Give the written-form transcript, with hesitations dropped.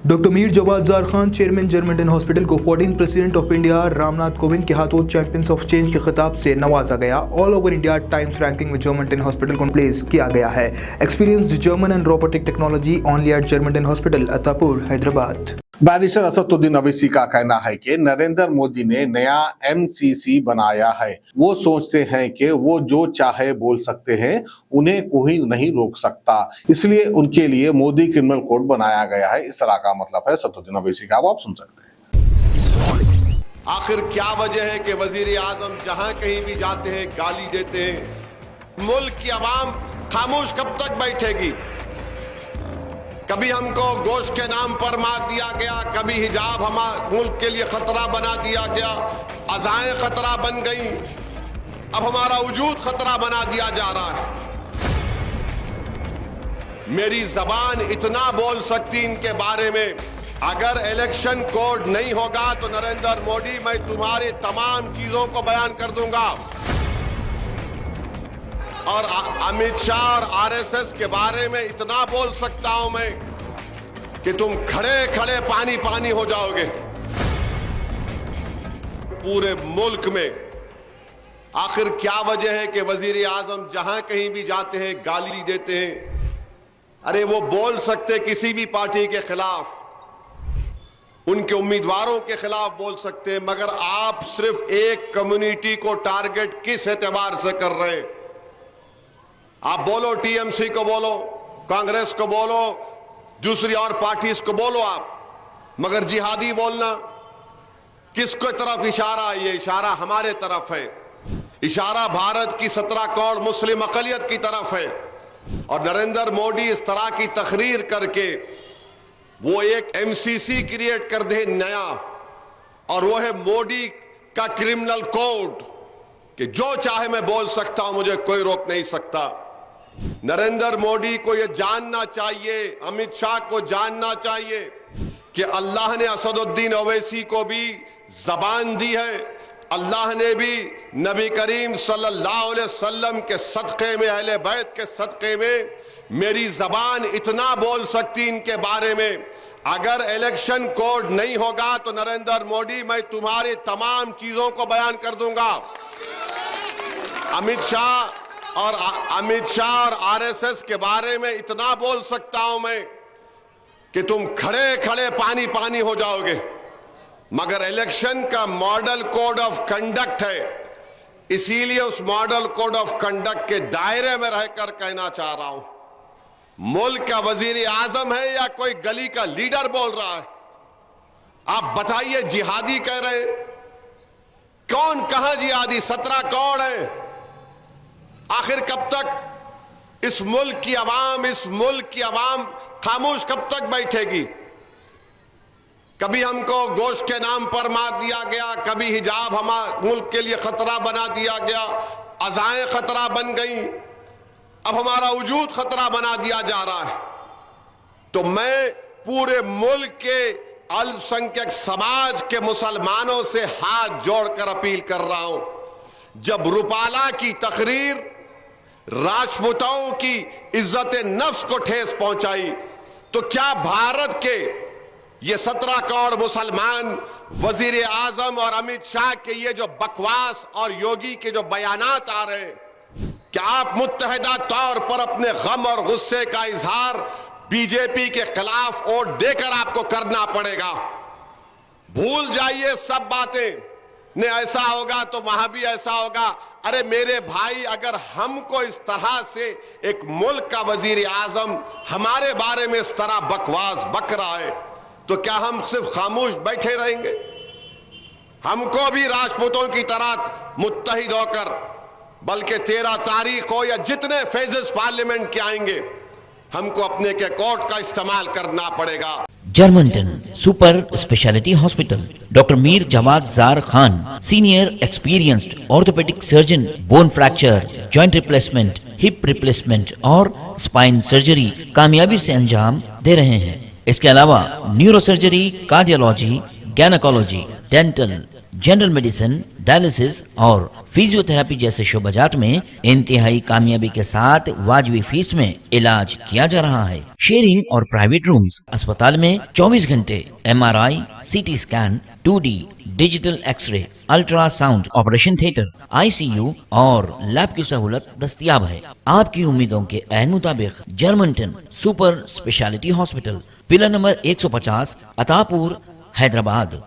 Doctor Mir Jawad Jar Khan, chairman German hospital को 14 president of India Ramnath Kovind के हाथों चैंपियंस ऑफ चेंज के खिताब से नवाजा गया। All over India Times ranking में जर्मन हॉस्पिटल को प्लेस किया गया है। Experienced German and robotic technology only at German hospital, Attapur, Hyderabad. Barrister Asaduddin Owaisi का कहना है कि नरेंद्र मोदी ने नया एमसीसी बनाया है। वो सोचते हैं कि वो जो चाहे बोल सकते हैं, उन्हें कोई नहीं रोक सकता, इसलिए उनके लिए मोदी क्रिमिनल कोड बनाया गया है। इस तरह का मतलब है असदुद्दीन अवैसी का। आप सुन सकते हैं। आखिर क्या वजह है कि वजीर आजम जहां कहीं भी जाते हैं गाली देते हैं। मुल्क की आवाम खामोश कब तक बैठेगी? कभी हमको गोश्त के नाम पर मार दिया गया, कभी हिजाब हमारे मुल्क के लिए खतरा बना दिया गया, अज़ाएं खतरा बन गई, अब हमारा वजूद खतरा बना दिया जा रहा है। मेरी जबान इतना बोल सकती इनके बारे में, अगर इलेक्शन कोड नहीं होगा तो नरेंद्र मोदी, मैं तुम्हारे तमाम चीजों को बयान कर दूंगा। और अमित शाह और आरएसएस के बारे में इतना बोल सकता हूं मैं कि तुम खड़े खड़े पानी पानी हो जाओगे। पूरे मुल्क में आखिर क्या वजह है कि वजीर आजम जहां कहीं भी जाते हैं गाली देते हैं? अरे वो बोल सकते किसी भी पार्टी के खिलाफ, उनके उम्मीदवारों के खिलाफ बोल सकते हैं, मगर आप सिर्फ एक कम्युनिटी को टारगेट किस एतबार से कर रहे हैं? आप बोलो टीएमसी को बोलो, कांग्रेस को बोलो, दूसरी और पार्टीज को बोलो आप, मगर जिहादी बोलना किसको तरफ इशारा? ये इशारा हमारे तरफ है, इशारा भारत की 17 करोड़ मुस्लिम अकलियत की तरफ है। और नरेंद्र मोदी इस तरह की तकरीर करके वो एक एमसीसी क्रिएट कर दे नया, और वो है मोदी का क्रिमिनल कोड कि जो चाहे मैं बोल सकता हूं, मुझे कोई रोक नहीं सकता। नरेंद्र मोदी को यह जानना चाहिए, अमित शाह को जानना चाहिए कि अल्लाह ने असदुद्दीन अवैसी को भी जबान दी है। अल्लाह ने भी नबी करीम सल्लल्लाहु अलैहि वसल्लम के सदक़े में, अहले बैत के सदक़े में मेरी जबान इतना बोल सकती इनके बारे में, अगर इलेक्शन कोड नहीं होगा तो नरेंद्र मोदी, मैं तुम्हारी तमाम चीजों को बयान कर दूंगा। अमित शाह और आरएसएस के बारे में इतना बोल सकता हूं मैं कि तुम खड़े खड़े पानी पानी हो जाओगे। मगर इलेक्शन का मॉडल कोड ऑफ कंडक्ट है, इसीलिए उस मॉडल कोड ऑफ कंडक्ट के दायरे में रहकर कहना चाह रहा हूं, मुल्क का वजीर आजम है या कोई गली का लीडर बोल रहा है? आप बताइए, जिहादी कह रहे हैं, कौन कहां जिहादी? 17 कौन है? आखिर कब तक इस मुल्क की आवाम खामोश कब तक बैठेगी? कभी हमको गोश्त के नाम पर मार दिया गया, कभी हिजाब हमारे मुल्क के लिए खतरा बना दिया गया, अज़ाएं खतरा बन गई, अब हमारा वजूद खतरा बना दिया जा रहा है। तो मैं पूरे मुल्क के अल्पसंख्यक समाज के मुसलमानों से हाथ जोड़कर अपील कर रहा हूं, जब रुपाला की तकरीर राजपूतों की इज्जत नफ्स को ठेस पहुंचाई, तो क्या भारत के ये 17 करोड़ मुसलमान वजीर आजम और अमित शाह के ये जो बकवास और योगी के जो बयानात आ रहे हैं, क्या आप मुत्तहिदा तौर पर अपने गम और गुस्से का इजहार बीजेपी के खिलाफ वोट देकर आपको करना पड़ेगा? भूल जाइए सब बातें, ने ऐसा होगा तो वहां भी ऐसा होगा। अरे मेरे भाई, अगर हमको इस तरह से एक मुल्क का वजीर आजम हमारे बारे में इस तरह बकवास बक रहा है, तो क्या हम सिर्फ खामोश बैठे रहेंगे? हमको भी राजपूतों की तरह मुत्तहिद होकर, बल्कि 13 तारीख हो या जितने फेजेस पार्लियामेंट के आएंगे, हमको अपने के कोर्ट का इस्तेमाल करना पड़ेगा। German super speciality hospital, doctor Mir Jawad Jar Khan, senior experienced orthopaedic surgeon, bone fracture, joint replacement, hip replacement और स्पाइन सर्जरी कामयाबी से अंजाम दे रहे हैं। इसके अलावा neuro surgery, cardiology, gynaecology, dental, general medicine, dialysis और फिजियोथेरेपी जैसे शोबाजात में इंतहाई कामयाबी के साथ वाजबी फीस में इलाज किया जा रहा है। शेयरिंग और प्राइवेट रूम्स। अस्पताल में 24 घंटे MRI, CT scan, 2D digital x ray, ultrasound, operation theatre, ICU और लैब की सहूलत दस्तयाब है। आपकी उम्मीदों के ऐन मुताबिक जर्मनटन super speciality hospital, pillar number 150, Attapur, Hyderabad.